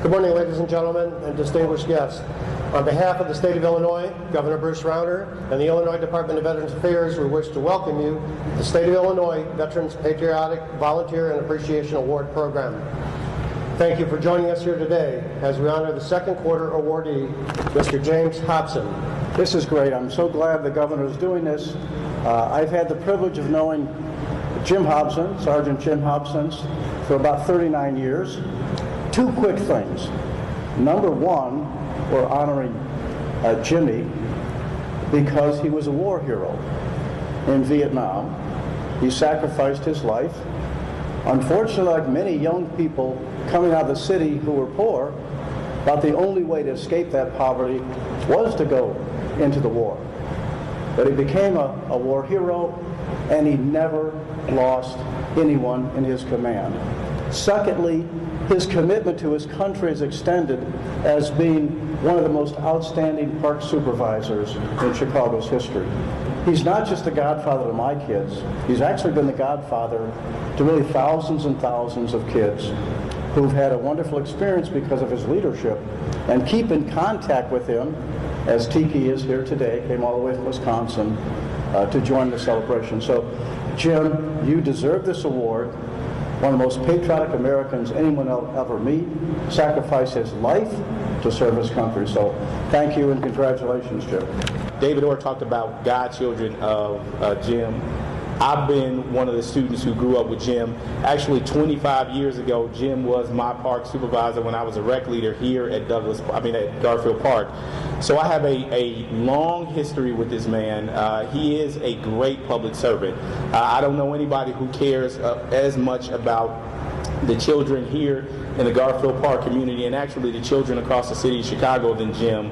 Good morning, ladies and gentlemen, and distinguished guests. On behalf of the state of Illinois, Governor Bruce Rauner, and the Illinois Department of Veterans Affairs, we wish to welcome you to the State of Illinois Veterans Patriotic Volunteer and Appreciation Award Program. Thank you for joining us here today as we honor the second quarter awardee, Mr. James Hobson. This is great. I'm so glad the governor is doing this. I've had the privilege of knowing Jim Hobson, Sergeant Jim Hobson, for about 39 years. Two quick things. Number one, we're honoring Jimmy because he was a war hero in Vietnam. He sacrificed his life. Unfortunately, like many young people coming out of the city who were poor, thought the only way to escape that poverty was to go into the war. But he became a war hero, and he never lost anyone in his command. Secondly, his commitment to his country is extended as being one of the most outstanding park supervisors in Chicago's history. He's not just the godfather to my kids, he's actually been the godfather to really thousands and thousands of kids who've had a wonderful experience because of his leadership, and keep in contact with him, as Tiki is here today, came all the way from Wisconsin to join the celebration. So, Jim, you deserve this award. One of the most patriotic Americans anyone will ever meet, sacrificed his life to serve his country. So thank you and congratulations, Jim. David Orr talked about godchildren of Jim. I've been one of the students who grew up with Jim. Actually, 25 years ago, Jim was my park supervisor when I was a rec leader here at at Garfield Park. So I have a long history with this man. He is a great public servant. I don't know anybody who cares as much about the children here in the Garfield Park community, and actually the children across the city of Chicago, than Jim.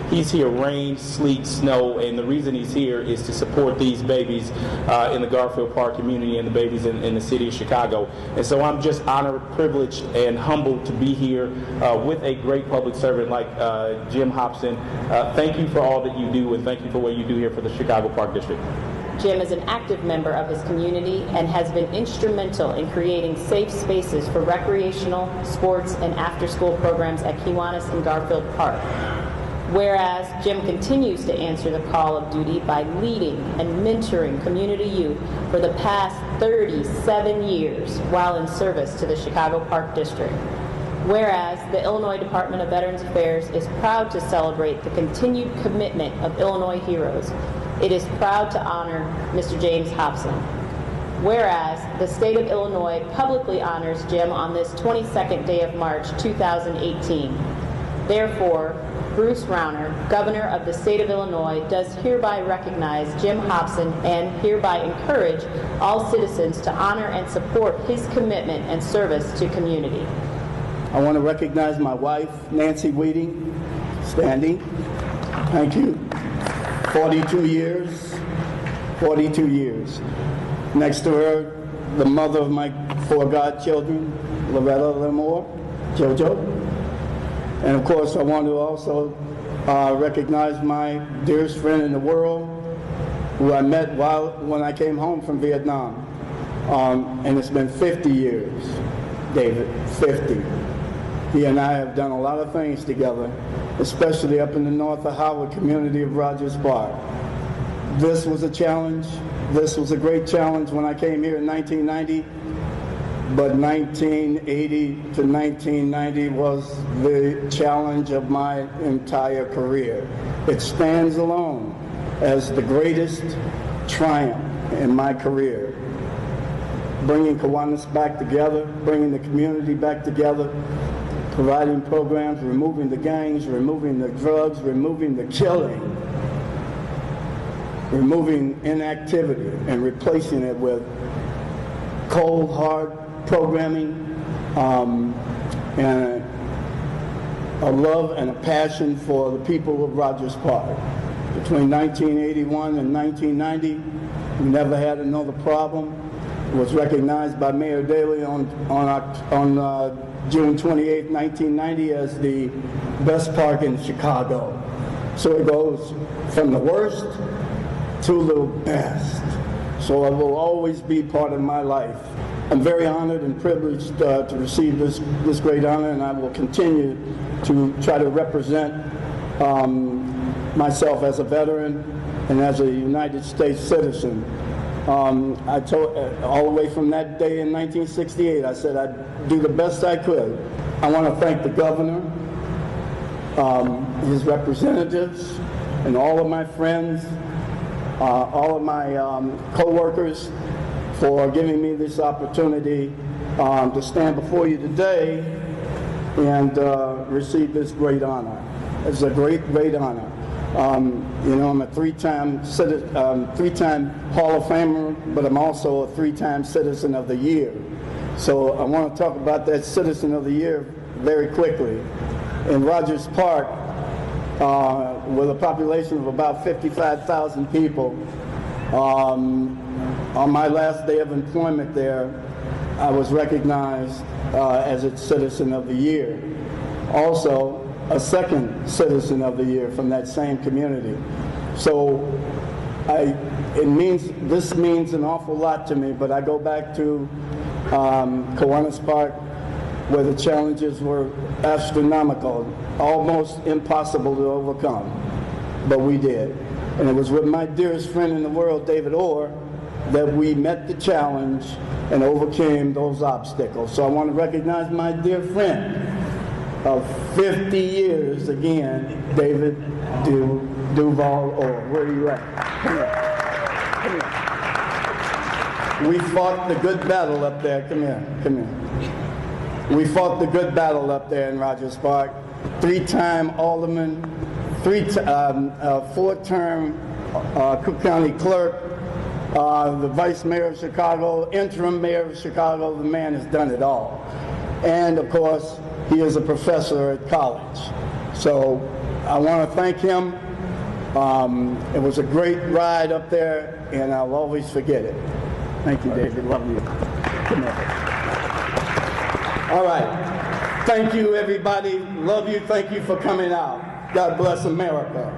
He's here rain, sleet, snow, and the reason he's here is to support these babies in the Garfield Park community and the babies in the city of Chicago. And so I'm just honored, privileged, and humbled to be here with a great public servant like Jim Hobson. Thank you for all that you do, and thank you for what you do here for the Chicago Park District. Jim is an active member of his community and has been instrumental in creating safe spaces for recreational, sports, and after-school programs at Kiwanis and Garfield Park. Whereas Jim continues to answer the call of duty by leading and mentoring community youth for the past 37 years while in service to the Chicago Park District. Whereas the Illinois Department of Veterans Affairs is proud to celebrate the continued commitment of Illinois heroes, it is proud to honor Mr. James Hobson. Whereas the state of Illinois publicly honors Jim on this 22nd day of March 2018. Therefore, Bruce Rauner, Governor of the state of Illinois, does hereby recognize Jim Hobson and hereby encourage all citizens to honor and support his commitment and service to community. I want to recognize my wife, Nancy Wheating, standing. Thank you. 42 years. Next to her, the mother of my 4 godchildren, Loretta Lemore, Jojo. And of course, I want to also recognize my dearest friend in the world, who I met when I came home from Vietnam. And it's been 50 years, David, 50. He and I have done a lot of things together, especially up in the North of Howard community of Rogers Park. This was a challenge. This was a great challenge when I came here in 1990, but 1980 to 1990 was the challenge of my entire career. It stands alone as the greatest triumph in my career. Bringing Kiwanis back together, bringing the community back together, providing programs, removing the gangs, removing the drugs, removing the killing, removing inactivity, and replacing it with cold, hard programming, and a love and a passion for the people of Rogers Park. Between 1981 and 1990, we never had another problem. It was recognized by Mayor Daley on June 28, 1990 as the best park in Chicago. So it goes from the worst to the best. So it will always be part of my life. I'm very honored and privileged to receive this great honor, and I will continue to try to represent myself as a veteran and as a United States citizen. I told, all the way from that day in 1968, I said I'd do the best I could. I want to thank the governor, his representatives, and all of my friends, all of my co-workers for giving me this opportunity to stand before you today and receive this great honor. It's a great, great honor. You know, I'm a three-time Hall of Famer, but I'm also a three-time Citizen of the Year. So I want to talk about that Citizen of the Year very quickly. In Rogers Park, with a population of about 55,000 people, on my last day of employment there, I was recognized as its Citizen of the Year. Also, a second Citizen of the Year from that same community. So this means an awful lot to me, but I go back to Kiwanis Park, where the challenges were astronomical, almost impossible to overcome, but we did. And it was with my dearest friend in the world, David Orr, that we met the challenge and overcame those obstacles. So I want to recognize my dear friend of 50 years again, David Duval Orr. Where are you at? Come here. We fought the good battle up there. Come here. We fought the good battle up there in Rogers Park. Three-time alderman, four-term Cook County clerk, the vice mayor of Chicago, interim mayor of Chicago. The man has done it all. And of course, he is a professor at college. So I want to thank him. It was a great ride up there, and I'll always forget it. Thank you, David. Love you. Come here. All right. Thank you, everybody. Love you. Thank you for coming out. God bless America.